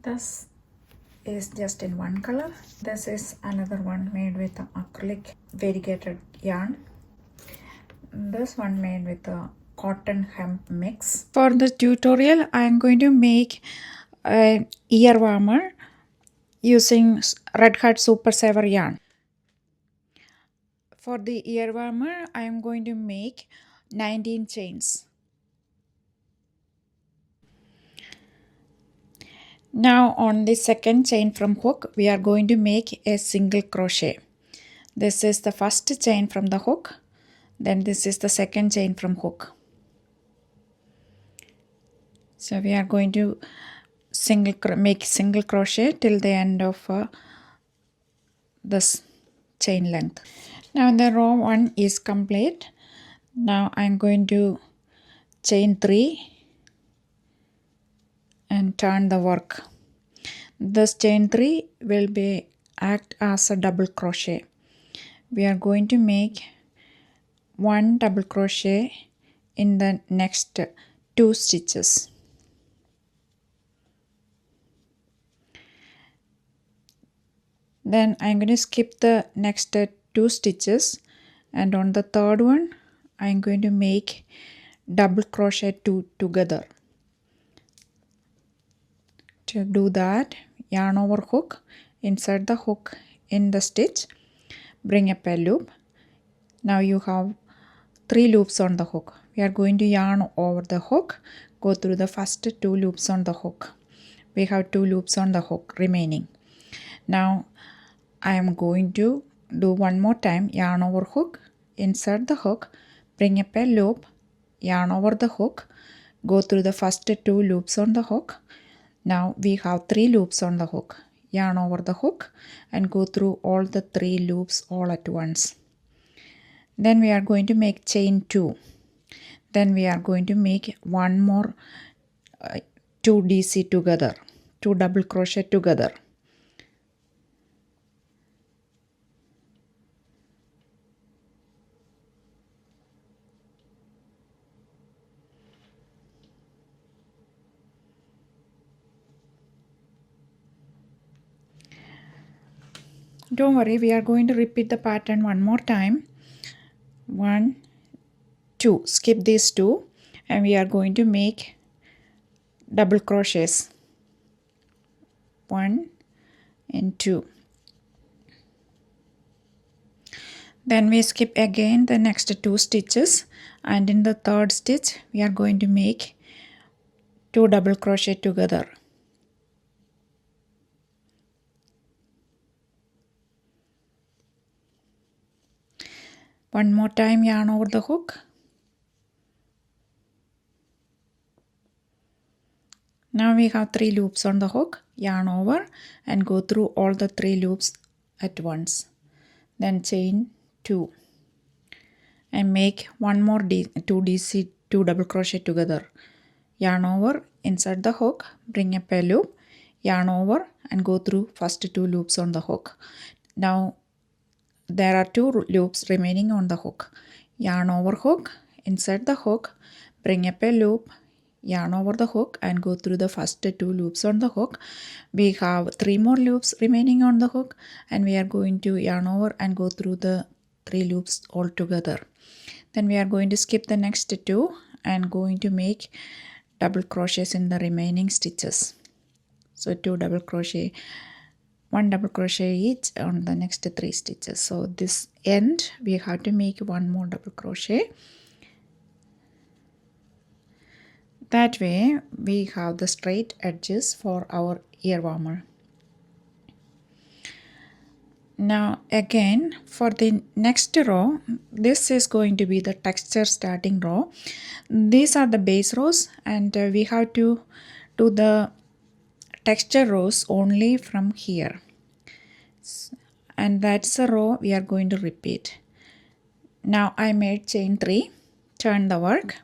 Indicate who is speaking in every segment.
Speaker 1: This is just in one color. This is another one made with acrylic variegated yarn. This one made with a cotton hemp mix. For the tutorial, I am going to make an ear warmer using Red Hat Super Saver yarn. For the ear warmer, I am going to make 19 chains. Now on the second chain from hook, we are going to make a single crochet. This is the first chain from the hook, then this is the second chain from hook. So we are going to make single crochet till the end of this chain length. Now the row 1 is complete. Now I am going to chain 3 and turn the work. This chain 3 will act as a double crochet. We are going to make 1 double crochet in the next 2 stitches. Then I'm going to skip the next 2 stitches, and on the third one I'm going to make double crochet 2 together. To do that, yarn over hook, insert the hook in the stitch, bring up a loop. Now you have 3 loops on the hook. We are going to yarn over the hook, go through the first 2 loops on the hook. We have 2 loops on the hook remaining. Now I am going to do one more time, yarn over hook, insert the hook, bring up a loop, yarn over the hook, go through the first 2 loops on the hook. Now we have 3 loops on the hook, yarn over the hook and go through all the 3 loops all at once. Then we are going to make chain 2. Then we are going to make one more 2 DC together, 2 double crochet together. Don't worry, we are going to repeat the pattern one more time. 1, 2, skip these 2, and we are going to make double crochets 1 and 2. Then we skip again the next 2 stitches, and in the third stitch we are going to make 2 double crochet together. One more time, yarn over the hook. Now we have 3 loops on the hook, yarn over and go through all the 3 loops at once. Then chain 2 and make one more 2 DC 2 double crochet together. Yarn over, insert the hook, bring up a loop, yarn over and go through first 2 loops on the hook. Now there are 2 loops remaining on the hook. Yarn over hook, insert the hook, bring up a loop, yarn over the hook and go through the first 2 loops on the hook. We have 3 more loops remaining on the hook, and we are going to yarn over and go through the 3 loops all together. Then we are going to skip the next 2 and going to make double crochets in the remaining stitches. So 2 double crochet, 1 double crochet each on the next 3 stitches. So this end we have to make 1 more double crochet. That way we have the straight edges for our ear warmer. Now again for the next row, this is going to be the texture starting row. These are the base rows, and we have to do the texture rows only from here, and that's a row we are going to repeat. Now I made chain 3, turn the work.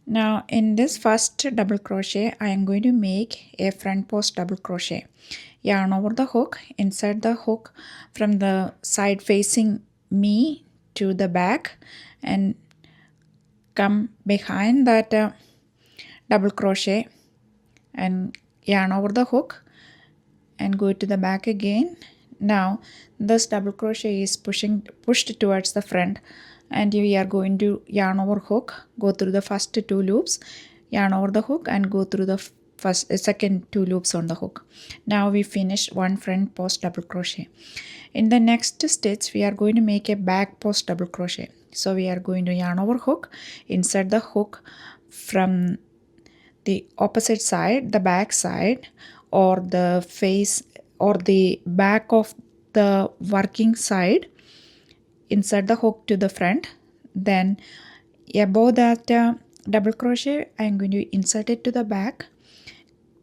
Speaker 1: Now in this first double crochet I am going to make a front post double crochet. Yarn over the hook, insert the hook from the side facing me to the back and come behind that double crochet and yarn over the hook and go to the back again. Now this double crochet is pushed towards the front, and we are going to yarn over hook, go through the first 2 loops, yarn over the hook and go through the second 2 loops on the hook. Now we finish one front post double crochet. In the next stitch we are going to make a back post double crochet. So we are going to yarn over hook, insert the hook from the opposite side, the back side, or the face or the back of the working side, insert the hook to the front. Then above that double crochet I am going to insert it to the back,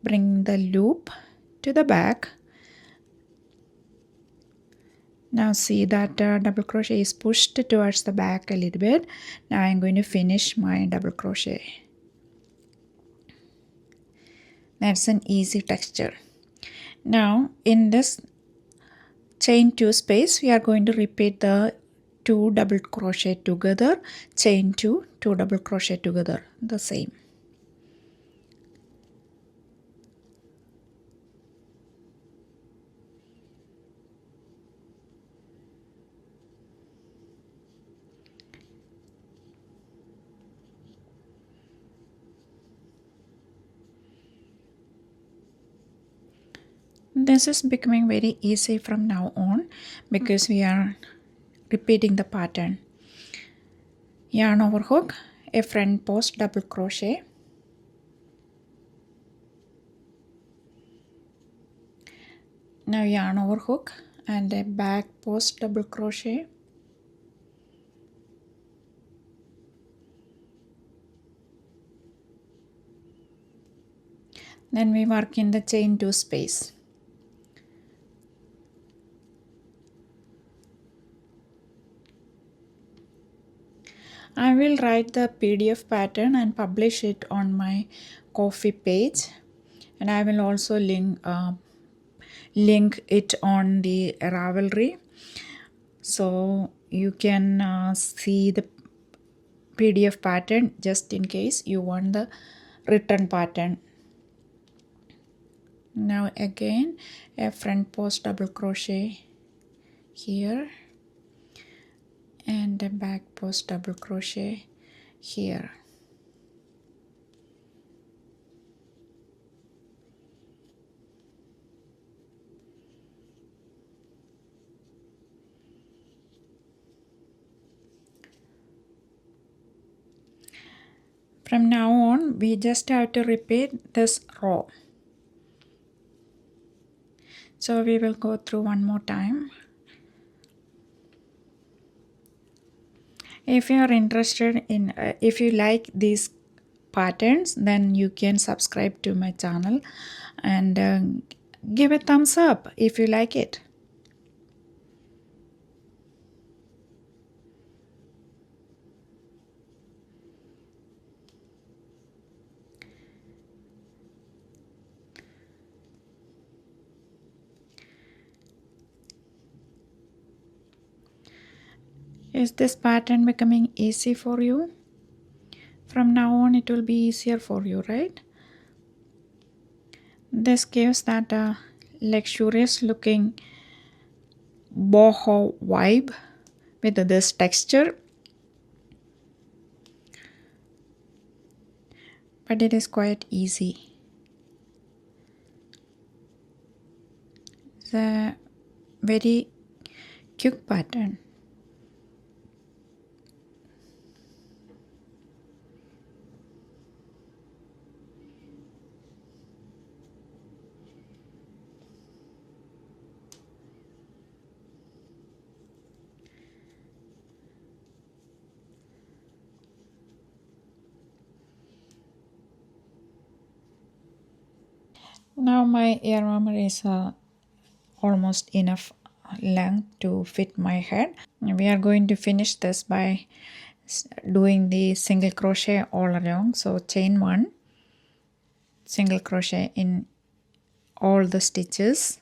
Speaker 1: bring the loop to the back. Now see that double crochet is pushed towards the back a little bit. Now I am going to finish my double crochet. That's an easy texture. Now in this chain 2 space we are going to repeat the 2 double crochet together, chain 2, 2 double crochet together, the same. This is becoming very easy from now on because we are repeating the pattern. Yarn over hook, a front post double crochet, now yarn over hook and a back post double crochet, then we work in the chain 2 space. I will write the PDF pattern and publish it on my Ko-fi page, and I will also link it on the Ravelry, so you can see the PDF pattern just in case you want the written pattern. Now again a front post double crochet here and a back post double crochet here. From now on we just have to repeat this row. So we will go through one more time. If you are interested in if you like these patterns, then you can subscribe to my channel and give a thumbs up if you like it. Is this pattern becoming easy for you? From now on it will be easier for you, right? This gives that luxurious looking boho vibe with this texture, but it is quite easy. It's a very quick pattern. Now my ear warmer is almost enough length to fit my head. We are going to finish this by doing the single crochet all along. So chain 1, single crochet in all the stitches.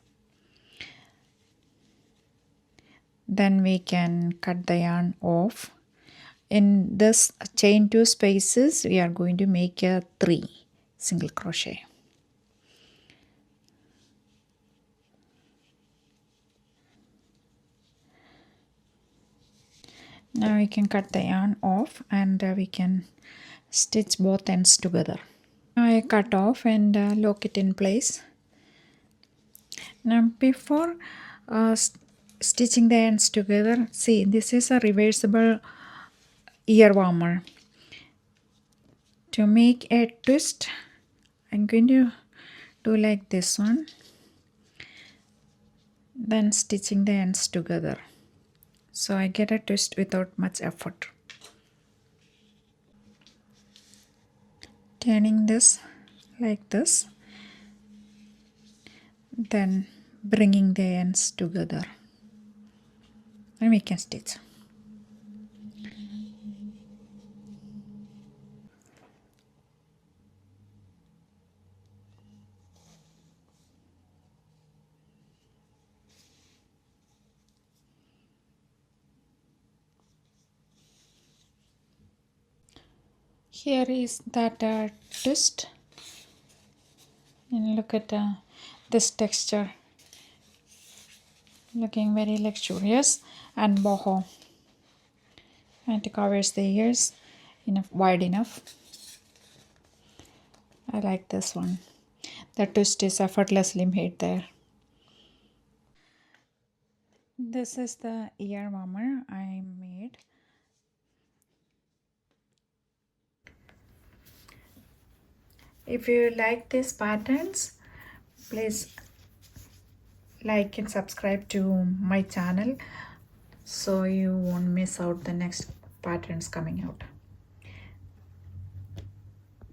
Speaker 1: Then we can cut the yarn off. In this chain 2 spaces we are going to make a 3 single crochet. Now we can cut the yarn off and we can stitch both ends together. Now I cut off and lock it in place. Now before stitching the ends together, see, this is a reversible ear warmer. To make a twist, I'm going to do like this one, then stitching the ends together, so I get a twist without much effort. Turning this like this, then bringing the ends together, and we can stitch. Here is that twist, and look at this texture, looking very luxurious and boho, and it covers the ears enough, wide enough. I like this one. The twist is effortlessly made there. This is the ear warmer I made. If you like these patterns, please like and subscribe to my channel so you won't miss out the next patterns coming out.